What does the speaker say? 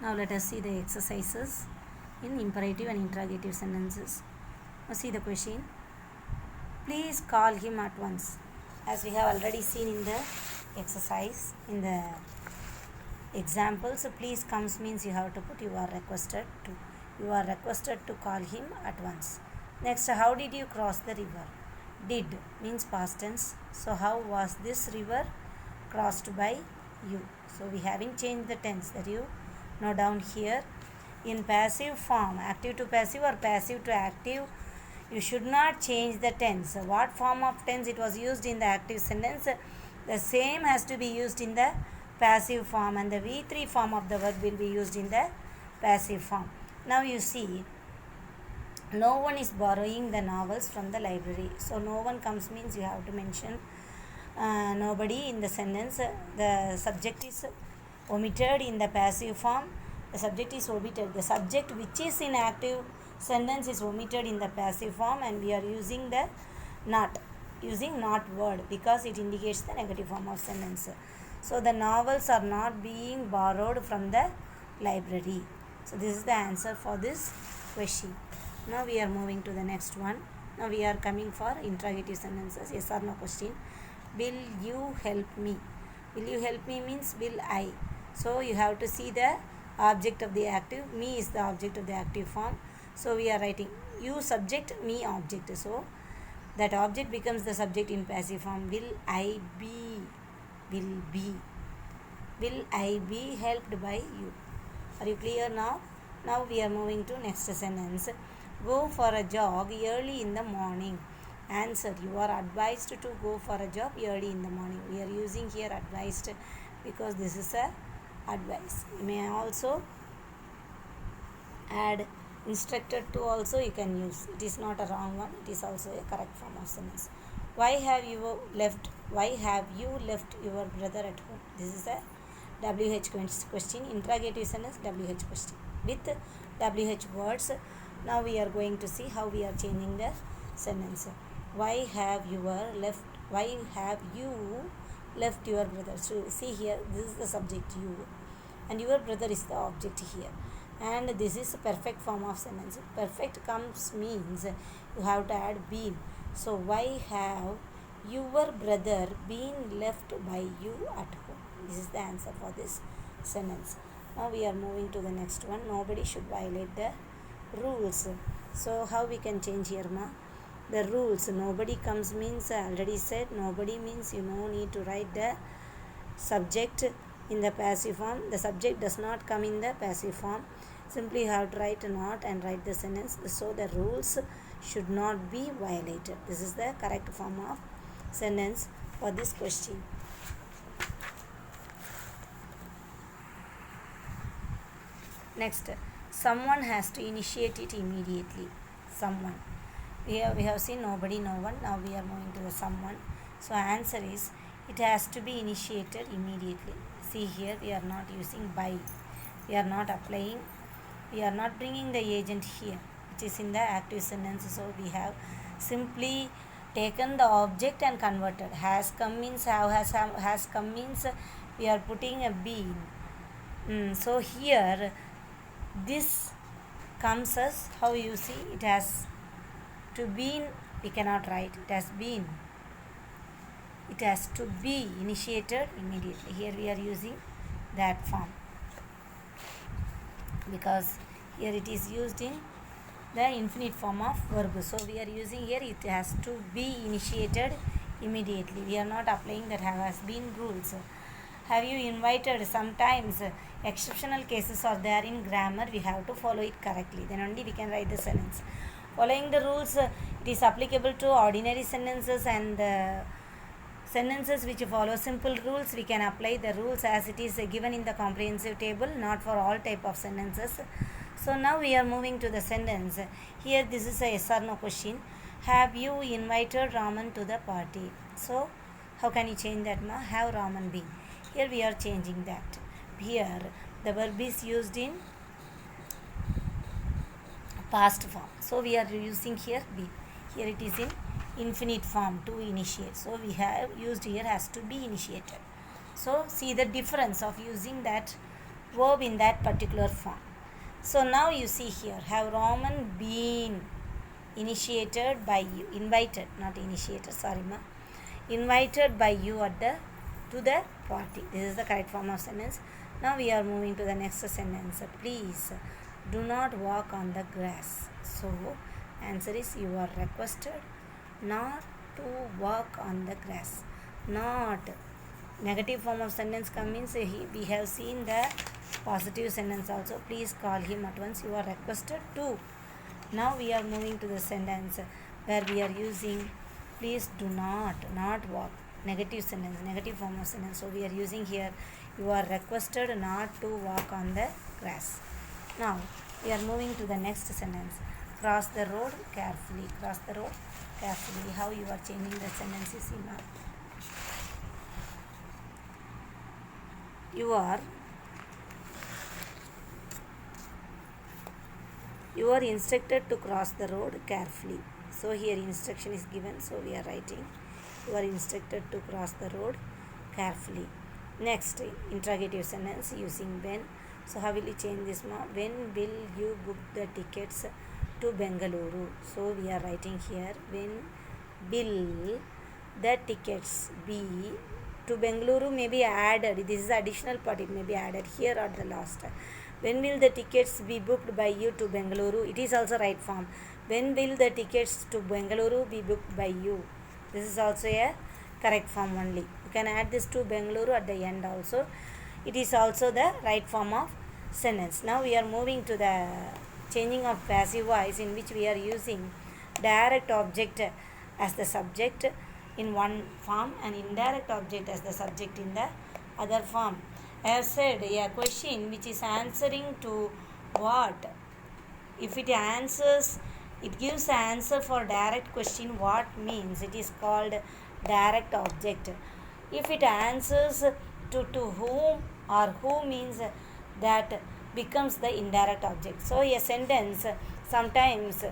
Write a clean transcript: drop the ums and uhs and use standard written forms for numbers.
Now let us see the exercises in imperative and interrogative sentences. Now see the question. Please call him at once. As we have already seen in the exercise, in the examples, please comes means you have to put you are requested to. You are requested to call him at once. Next, how did you cross the river? Did means past tense. So how was this river crossed by you? So we haven't changed the tense, that you know down here. In passive form, active to passive or passive to active, you should not change the tense. What form of tense it was used in the active sentence, the same has to be used in the passive form, and the V3 form of the verb will be used in the passive form. Now you see, no one is borrowing the novels from the library. So no one comes means you have to mention nobody in the sentence. The subject is omitted in the passive form. The subject is omitted. The subject which is in active sentence is omitted in the passive form, and we are using the not, using not word because it indicates the negative form of sentence. So the novels are not being borrowed from the library. So this is the answer for this question. Now we are moving to the next one. Now we are coming for interrogative sentences, yes or no question. Will you help me? Will you help me means will I. So you have to see the object of the active. Me is the object of the active form. So we are writing you subject, me object. So that object becomes the subject in passive form. Will I be? Will be. Will I be helped by you? Are you clear now? Now we are moving to next sentence. Go for a jog early in the morning. Answer. You are advised to go for a jog early in the morning. We are using here advised because this is a advice. You may also add instructed to also you can use. It is not a wrong one. It is also a correct form of sentence. Why have you left your brother at home? This is a WH question. Interrogative sentence WH question with WH words. Now we are going to see how we are changing the sentence. Why have you left your brother? So see here, this is the subject you, and your brother is the object here, and this is a perfect form of sentence. Perfect comes means you have to add been. So why have your brother been left by you at home? This is the answer for this sentence. Now we are moving to the next one. Nobody should violate the rules. So how we can change here, ma? The rules. Nobody comes means I already said nobody means you no need to write the subject in the passive form. The subject does not come in the passive form. Simply you have to write not and write the sentence. So the rules should not be violated. This is the correct form of sentence for this question. Next, someone has to initiate it immediately. Someone. Here we have seen nobody, no one. Now we are moving to the someone. So answer is it has to be initiated immediately. See here we are not using by. We are not applying. We are not bringing the agent here. It is in the active sentence. So we have simply taken the object and converted. Has come means has come means we are putting a be. So here this comes as how you see it has to be. We cannot write it has been. It has to be initiated immediately. Here we are using that form because here it is used in the infinite form of verb. So we are using here it has to be initiated immediately. We are not applying that has been rules. Have you invited? Sometimes exceptional cases are there in grammar. We have to follow it correctly. Then only we can write the sentence. Following the rules, it is applicable to ordinary sentences and sentences which follow simple rules. We can apply the rules as it is given in the comprehensive table, not for all type of sentences. So now we are moving to the sentence. Here this is a yes or no question. Have you invited Raman to the party? So how can you change that, ma? Have Raman been? Here we are changing that. Here the verb is used in past form. So we are using here be. Here it is in infinite form to initiate. So we have used here has to be initiated. So see the difference of using that verb in that particular form. So now you see here, have Raman been initiated by you, invited, not initiated, sorry ma, invited by you at the to the party. This is the correct form of sentence. Now we are moving to the next sentence. Please do not walk on the grass. So answer is, you are requested not to walk on the grass. Not negative form of sentence means we have seen the positive sentence also. Please call him at once. You are requested to. Now we are moving to the sentence where we are using please do not walk, negative sentence, negative form of sentence. So we are using here, you are requested not to walk on the grass. Now we are moving to the next sentence. Cross the road carefully. Cross the road carefully. How you are changing the sentence, you see now. You are instructed to cross the road carefully. So here instruction is given, so we are writing, you are instructed to cross the road carefully. Next, interrogative sentence using when. So how will you change this now? When will you book the tickets to Bengaluru? So we are writing here, when will the tickets be to Bengaluru may be added. This is additional part, it may be added here at the last. When will the tickets be booked by you to Bengaluru? It is also right form. When will the tickets to Bengaluru be booked by you? This is also a correct form only. You can add this to Bengaluru at the end also. It is also the right form of sentence. Now we are moving to the changing of passive voice, in which we are using direct object as the subject in one form and indirect object as the subject in the other form. I have said a question which is answering to what? If it answers, it gives an answer for direct question, what means? It is called direct object. If it answers to whom or who means, that becomes the indirect object. So a sentence sometimes